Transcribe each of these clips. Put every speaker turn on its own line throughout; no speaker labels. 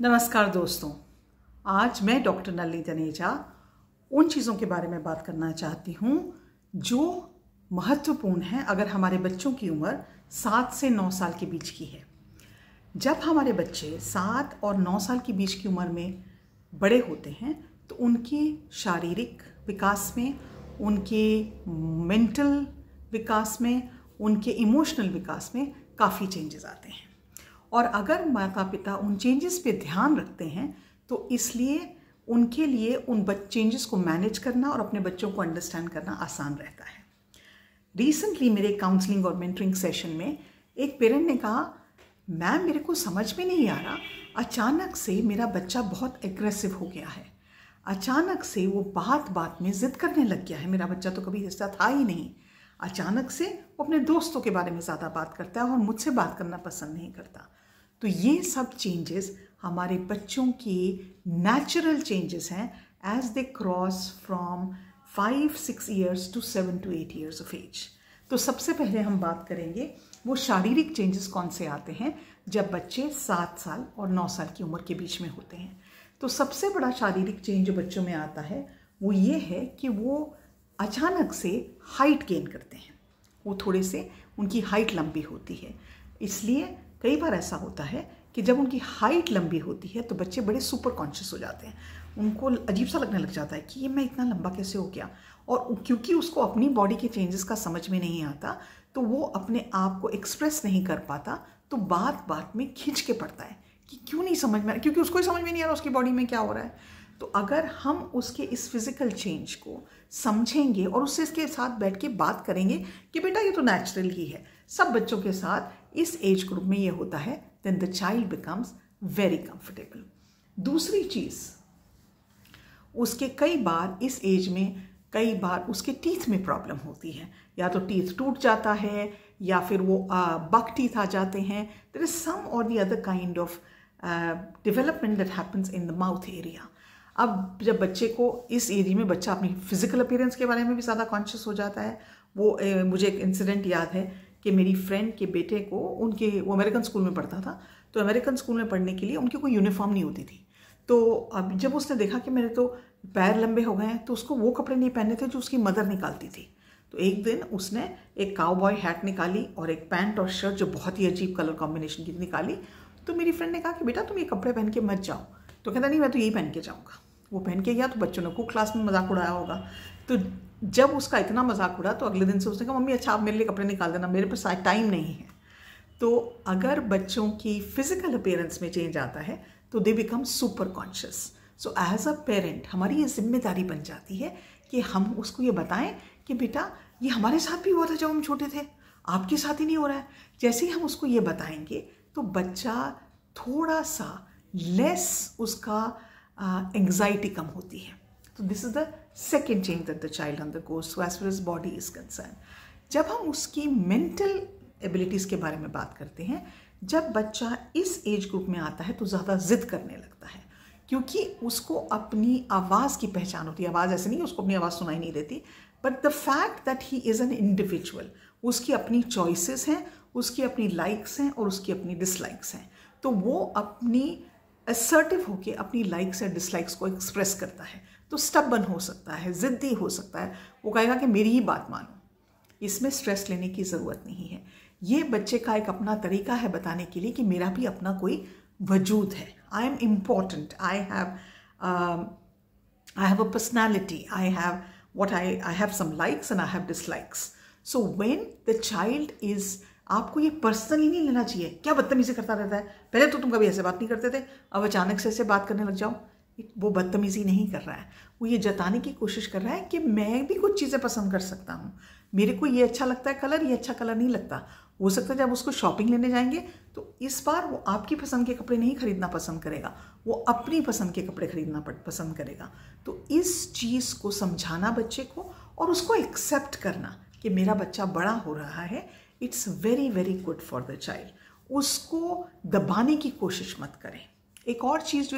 नमस्कार दोस्तों, आज मैं डॉक्टर नलिनी तनेजा उन चीज़ों के बारे में बात करना चाहती हूँ जो महत्वपूर्ण हैं अगर हमारे बच्चों की उम्र 7 से 9 साल के बीच की है। जब हमारे बच्चे 7 और 9 साल के बीच की उम्र में बड़े होते हैं तो उनके शारीरिक विकास में, उनके मेंटल विकास में, उनके इमोशनल विकास में काफ़ी चेंजेस आते हैं। और अगर माता पिता उन चेंजेस पे ध्यान रखते हैं तो इसलिए उनके लिए उन चेंजेस को मैनेज करना और अपने बच्चों को अंडरस्टैंड करना आसान रहता है। रिसेंटली मेरे काउंसलिंग और मेंटरिंग सेशन में एक पेरेंट ने कहा, मैम मेरे को समझ में नहीं आ रहा, अचानक से मेरा बच्चा बहुत एग्रेसिव हो गया है, अचानक से वो बात बात में ज़िद करने लग गया है। मेरा बच्चा तो कभी ऐसा था ही नहीं। अचानक से वो अपने दोस्तों के बारे में ज़्यादा बात करता है और मुझसे बात करना पसंद नहीं करता। तो ये सब चेंजेस हमारे बच्चों की नेचुरल चेंजेस हैं as they cross from 5-6 years to 7 to 8 years of age. तो सबसे पहले हम बात करेंगे वो शारीरिक चेंजेस कौन से आते हैं जब बच्चे 7 साल और 9 साल की उम्र के बीच में होते हैं। तो सबसे बड़ा शारीरिक चेंज जो बच्चों में आता है वो ये है कि वो अचानक से हाइट गेन करते हैं। वो थोड़े से उनकी हाइट लंबी होती है। इसलिए कई बार ऐसा होता है कि जब उनकी हाइट लंबी होती है तो बच्चे बड़े सुपर कॉन्शियस हो जाते हैं। उनको अजीब सा लगने लग जाता है कि ये मैं इतना लंबा कैसे हो गया। और क्योंकि उसको अपनी बॉडी के चेंजेस का समझ में नहीं आता तो वो अपने आप को एक्सप्रेस नहीं कर पाता, तो बात बात में खिंच के पड़ता है कि क्यों नहीं समझ में आ रहा, क्योंकि उसको ही समझ में नहीं आ रहा उसकी बॉडी में क्या हो रहा है। तो अगर हम उसके इस फिजिकल चेंज को समझेंगे और उससे इसके साथ बैठ के बात करेंगे कि बेटा ये तो नेचुरल ही है, सब बच्चों के साथ इस एज ग्रुप में ये होता है, then the child becomes very comfortable. दूसरी चीज़, उसके कई बार इस एज में कई बार उसके टीथ में प्रॉब्लम होती है, या तो टीथ टूट जाता है या फिर वो बक टीथ आ जाते हैं। देयर इज सम और the other kind of development that happens in the mouth area. अब जब बच्चे को इस एज में बच्चा अपनी फिजिकल अपीयरेंस के बारे में भी ज़्यादा कॉन्शियस हो जाता है। वो मुझे एक इंसिडेंट याद है कि मेरी फ्रेंड के बेटे को वो अमेरिकन स्कूल में पढ़ता था, तो अमेरिकन स्कूल में पढ़ने के लिए उनकी कोई यूनिफॉर्म नहीं होती थी। तो अब जब उसने देखा कि मेरे तो पैर लंबे हो गए हैं तो उसको वो कपड़े नहीं पहनने थे जो उसकी मदर निकालती थी। तो एक दिन उसने एक काउबॉय हैट निकाली और एक पैंट और शर्ट जो बहुत ही अजीब कलर कॉम्बिनेशन की निकाली। तो मेरी फ्रेंड ने कहा कि बेटा तुम ये कपड़े पहन के मत जाओ। तो कहता नहीं, मैं तो यही पहन के जाऊँगा। वो पहन के गया तो बच्चों ने खूब क्लास में मजाक उड़ाया होगा। तो जब उसका इतना मजाक उड़ा तो अगले दिन से उसने कहा, मम्मी अच्छा आप मेरे लिए कपड़े निकाल देना, मेरे पास टाइम नहीं है। तो अगर बच्चों की फिजिकल अपीयरेंस में चेंज आता है तो they become super conscious. So as a parent हमारी ये जिम्मेदारी बन जाती है कि हम उसको ये बताएं कि बेटा ये हमारे साथ भी हुआ था जब हम छोटे थे, आपके साथ ही नहीं हो रहा है। जैसे ही हम उसको ये बताएंगे तो बच्चा थोड़ा सा लेस उसका एंग्जाइटी कम होती है। तो this is the second change that the child undergoes so as far as body is concern. जब हम उसकी मेंटल एबिलिटीज़ के बारे में बात करते हैं, जब बच्चा इस एज ग्रुप में आता है तो ज़्यादा जिद करने लगता है, क्योंकि उसको अपनी आवाज़ की पहचान होती है। आवाज़ ऐसे नहीं कि उसको अपनी आवाज़ सुनाई नहीं देती, but the fact that he is an individual, उसकी अपनी चॉइसेस हैं, उसकी अपनी लाइक्स हैं और उसकी अपनी डिसलाइक्स हैं। तो वो अपनी असर्टिव होके अपनी लाइक्स या डिसलाइक्स को एक्सप्रेस करता है। तो स्टबन हो सकता है, ज़िद्दी हो सकता है, वो कहेगा कि मेरी ही बात मानो। इसमें स्ट्रेस लेने की ज़रूरत नहीं है। ये बच्चे का एक अपना तरीका है बताने के लिए कि मेरा भी अपना कोई वजूद है, I am important, I have a personality, I have some likes and I have dislikes. So when the child is, आपको ये पर्सनली नहीं लेना चाहिए, क्या बदतमीजी करता रहता है, पहले तो तुम कभी ऐसे बात नहीं करते थे, अब अचानक से ऐसे बात करने लग जाओ। वो बदतमीजी नहीं कर रहा है, वो ये जताने की कोशिश कर रहा है कि मैं भी कुछ चीज़ें पसंद कर सकता हूँ, मेरे को ये अच्छा लगता है कलर, ये अच्छा कलर नहीं लगता। हो सकता है जब उसको शॉपिंग लेने जाएंगे तो इस बार वो आपकी पसंद के कपड़े नहीं खरीदना पसंद करेगा, वो अपनी पसंद के कपड़े खरीदना पसंद करेगा। तो इस चीज़ को समझाना बच्चे को और उसको एक्सेप्ट करना कि मेरा बच्चा बड़ा हो रहा है, it's very very good for the child. उसको दबाने की कोशिश मत करें। एक और चीज़ जो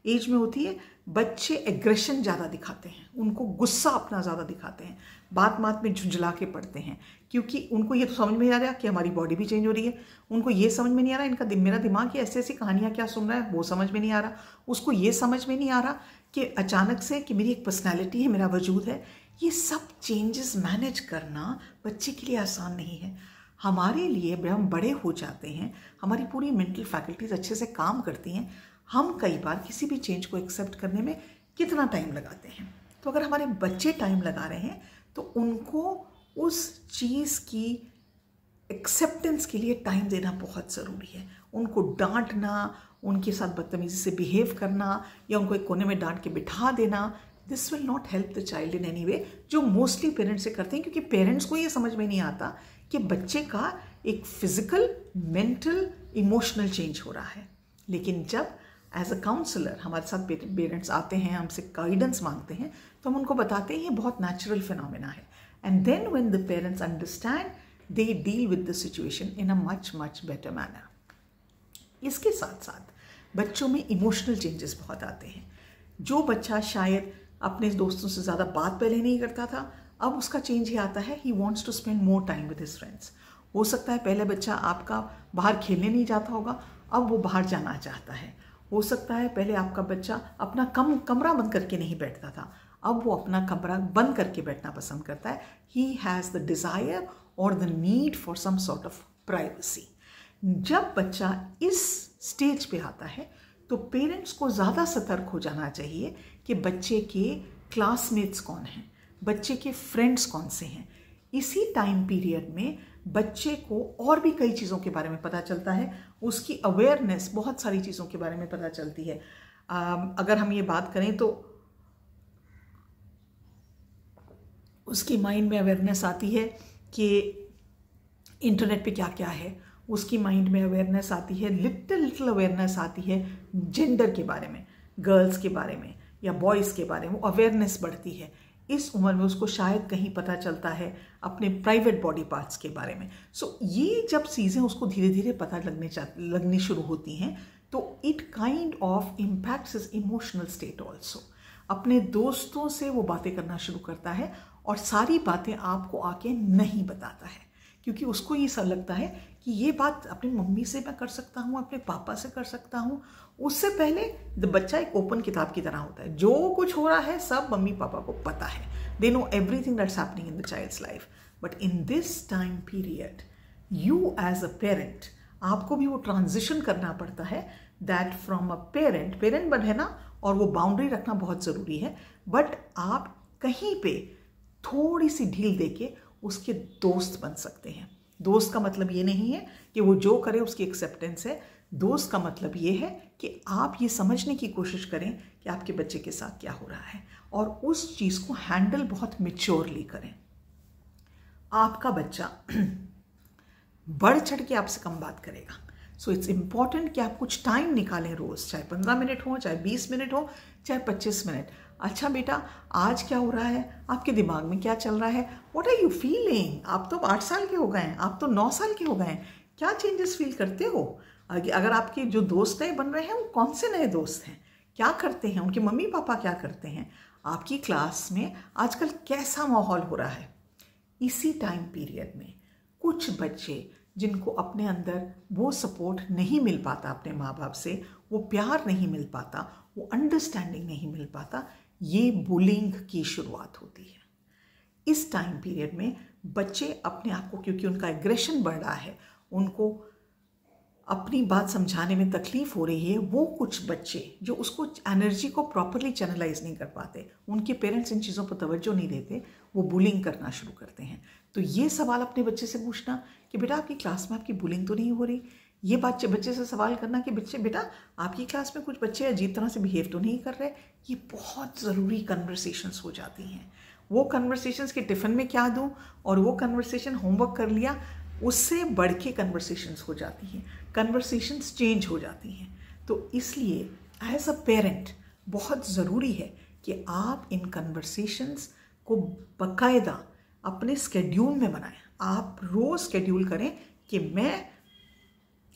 एज में होती है, बच्चे एग्रेशन ज़्यादा दिखाते हैं, उनको गुस्सा अपना ज़्यादा दिखाते हैं, बात बात में झुंझला के पड़ते हैं, क्योंकि उनको ये तो समझ में नहीं आ रहा कि हमारी बॉडी भी चेंज हो रही है, उनको ये समझ में नहीं आ रहा इनका मेरा दिमाग ये ऐसी ऐसी कहानियाँ क्या सुन रहा है, वो समझ में नहीं आ रहा, उसको ये समझ में नहीं आ रहा कि अचानक से कि मेरी एक पर्सनैलिटी है, मेरा वजूद है। ये सब चेंजेस मैनेज करना बच्चे के लिए आसान नहीं है। हमारे लिए हम बड़े हो जाते हैं, हमारी पूरी मेंटल फैकल्टीज अच्छे से काम करती हैं, हम कई बार किसी भी चेंज को एक्सेप्ट करने में कितना टाइम लगाते हैं। तो अगर हमारे बच्चे टाइम लगा रहे हैं तो उनको उस चीज़ की एक्सेप्टेंस के लिए टाइम देना बहुत ज़रूरी है। उनको डांटना, उनके साथ बदतमीज़ी से बिहेव करना या उनको एक कोने में डांट के बिठा देना, this will not help the child in any way, जो मोस्टली पेरेंट्स से करते हैं, क्योंकि पेरेंट्स को ये समझ में नहीं आता कि बच्चे का एक फिजिकल, मेंटल, इमोशनल चेंज हो रहा है। लेकिन जब एज अ काउंसलर हमारे साथ पेरेंट्स आते हैं, हमसे गाइडेंस मांगते हैं, तो हम उनको बताते हैं ये बहुत नेचुरल फिनोमेना है। And then when the parents understand, they deal with the situation in a much much better manner. इसके साथ साथ बच्चों में इमोशनल चेंजेस बहुत आते हैं। जो बच्चा शायद अपने दोस्तों से ज़्यादा बात पहले नहीं करता था, अब उसका चेंज ही आता है, he wants to spend more time with his friends. हो सकता है पहले बच्चा आपका बाहर खेलने नहीं जाता होगा, अब वो बाहर जाना चाहता है। हो सकता है पहले आपका बच्चा अपना कमरा बंद करके नहीं बैठता था, अब वो अपना कमरा बंद करके बैठना पसंद करता है। ही हैज़ द डिज़ायर और the need for some sort of privacy. जब बच्चा इस स्टेज पे आता है तो पेरेंट्स को ज़्यादा सतर्क हो जाना चाहिए कि बच्चे के क्लासमेट्स कौन हैं, बच्चे के फ्रेंड्स कौन से हैं। इसी टाइम पीरियड में बच्चे को और भी कई चीज़ों के बारे में पता चलता है, उसकी अवेयरनेस बहुत सारी चीज़ों के बारे में पता चलती है। अगर हम ये बात करें तो उसकी माइंड में अवेयरनेस आती है कि इंटरनेट पे क्या क्या है, उसकी माइंड में अवेयरनेस आती है, लिटिल अवेयरनेस आती है जेंडर के बारे में, गर्ल्स के बारे में या बॉयज़ के बारे में, वो अवेयरनेस बढ़ती है। इस उम्र में उसको शायद कहीं पता चलता है अपने प्राइवेट बॉडी पार्ट्स के बारे में। सो ये जब चीज़ें उसको धीरे धीरे पता लगनी शुरू होती हैं तो it kind of impacts his emotional state also. अपने दोस्तों से वो बातें करना शुरू करता है और सारी बातें आपको आके नहीं बताता है, क्योंकि उसको ये सा लगता है कि ये बात अपनी मम्मी से मैं कर सकता हूँ, अपने पापा से कर सकता हूँ। उससे पहले बच्चा एक ओपन किताब की तरह होता है, जो कुछ हो रहा है सब मम्मी पापा को पता है, they know everything that's happening in the child's life. But in this time period you as a parent, आपको भी वो ट्रांजिशन करना पड़ता है दैट फ्रॉम अ पेरेंट बने ना, और वो बाउंड्री रखना बहुत ज़रूरी है, बट आप कहीं पे थोड़ी सी ढील देके उसके दोस्त बन सकते हैं। दोस्त का मतलब ये नहीं है कि वो जो करे उसकी एक्सेप्टेंस है, दोस्त का मतलब ये है कि आप ये समझने की कोशिश करें कि आपके बच्चे के साथ क्या हो रहा है और उस चीज़ को हैंडल बहुत मैच्योरली करें। आपका बच्चा बढ़ चढ़ के आपसे कम बात करेगा, सो इट्स इम्पॉर्टेंट कि आप कुछ टाइम निकालें रोज़, चाहे 15 मिनट हो, चाहे 20 मिनट हो, चाहे 25 मिनट। अच्छा बेटा, आज क्या हो रहा है, आपके दिमाग में क्या चल रहा है, व्हाट आर यू फीलिंग? आप तो 8 साल के हो गए हैं, आप तो 9 साल के हो गए हैं, क्या चेंजेस फील करते हो? अगर आपके जो दोस्त नए बन रहे हैं वो कौन से नए दोस्त हैं, क्या करते हैं, उनके मम्मी पापा क्या करते हैं, आपकी क्लास में आजकल कैसा माहौल हो रहा है। इसी टाइम पीरियड में कुछ बच्चे जिनको अपने अंदर वो सपोर्ट नहीं मिल पाता, अपने माँ बाप से वो प्यार नहीं मिल पाता, वो अंडरस्टैंडिंग नहीं मिल पाता, ये बुलिंग की शुरुआत होती है। इस टाइम पीरियड में बच्चे अपने आप को, क्योंकि उनका एग्रेशन बढ़ रहा है, उनको अपनी बात समझाने में तकलीफ हो रही है, वो कुछ बच्चे जो उसको एनर्जी को प्रॉपरली चैनलाइज नहीं कर पाते, उनके पेरेंट्स इन चीज़ों पर तवज्जो नहीं देते, वो बुलिंग करना शुरू करते हैं। तो ये सवाल अपने बच्चे से पूछना कि बेटा आपकी क्लास में आपकी बुलिंग तो नहीं हो रही, ये बात बच्चे से सवाल करना कि बेटा आपकी क्लास में कुछ बच्चे अजीब तरह से बिहेव तो नहीं कर रहे, ये बहुत ज़रूरी कन्वर्सेशंस हो जाती हैं। वो कन्वर्सेशंस के टिफ़िन में क्या दूँ और वो कन्वर्सेशन होमवर्क कर लिया, उससे बढ़ के कन्वर्सेशंस हो जाती हैं, कन्वर्सेशंस चेंज हो जाती हैं। तो इसलिए एज अ पेरेंट बहुत ज़रूरी है कि आप इन कन्वर्सेशंस को बाकायदा अपने स्केड्यूल में बनाएं। आप रोज़ स्केड्यूल करें कि मैं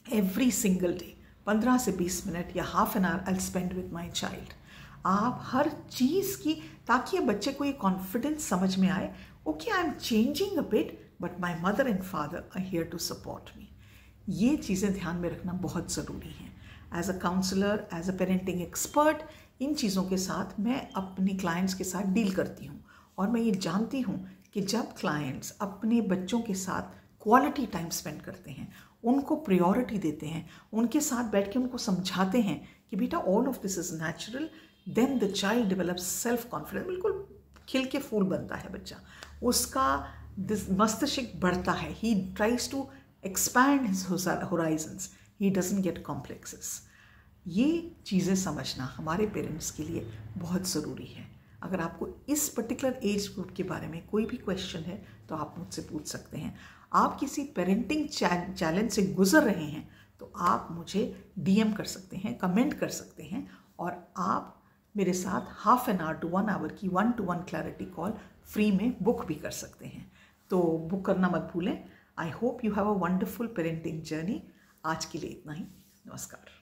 एवरी सिंगल डे 15 से 20 मिनट या half an our I spend with my child. आप हर चीज़ की, ताकि बच्चे को ये कॉन्फिडेंस समझ में आए, okay I am changing a bit but my mother and father are here to support me. ये चीज़ें ध्यान में रखना बहुत ज़रूरी है। As a counsellor, as a parenting expert, इन चीज़ों के साथ मैं अपनी क्लाइंट्स के साथ डील करती हूँ और मैं ये जानती हूँ कि जब क्लाइंट्स अपने बच्चों के साथ क्वालिटी टाइम स्पेंड करते हैं, उनको प्रायोरिटी देते हैं, उनके साथ बैठ के उनको समझाते हैं कि बेटा all of this is natural, then the child develops self confidence. बिल्कुल खिल के फूल बनता है बच्चा, उसका मस्तिष्क बढ़ता है, he tries to expand his horizons, he doesn't get complexes. ये चीज़ें समझना हमारे पेरेंट्स के लिए बहुत ज़रूरी है। अगर आपको इस पर्टिकुलर एज ग्रुप के बारे में कोई भी क्वेश्चन है तो आप मुझसे पूछ सकते हैं। आप किसी पेरेंटिंग चैलेंज से गुजर रहे हैं तो आप मुझे डीएम कर सकते हैं, कमेंट कर सकते हैं, और आप मेरे साथ half an hour to 1 hour की 1-to-1 क्लैरिटी कॉल फ्री में बुक भी कर सकते हैं। तो बुक करना मत भूलें। I hope you have a wonderful parenting journey. आज के लिए इतना ही। नमस्कार।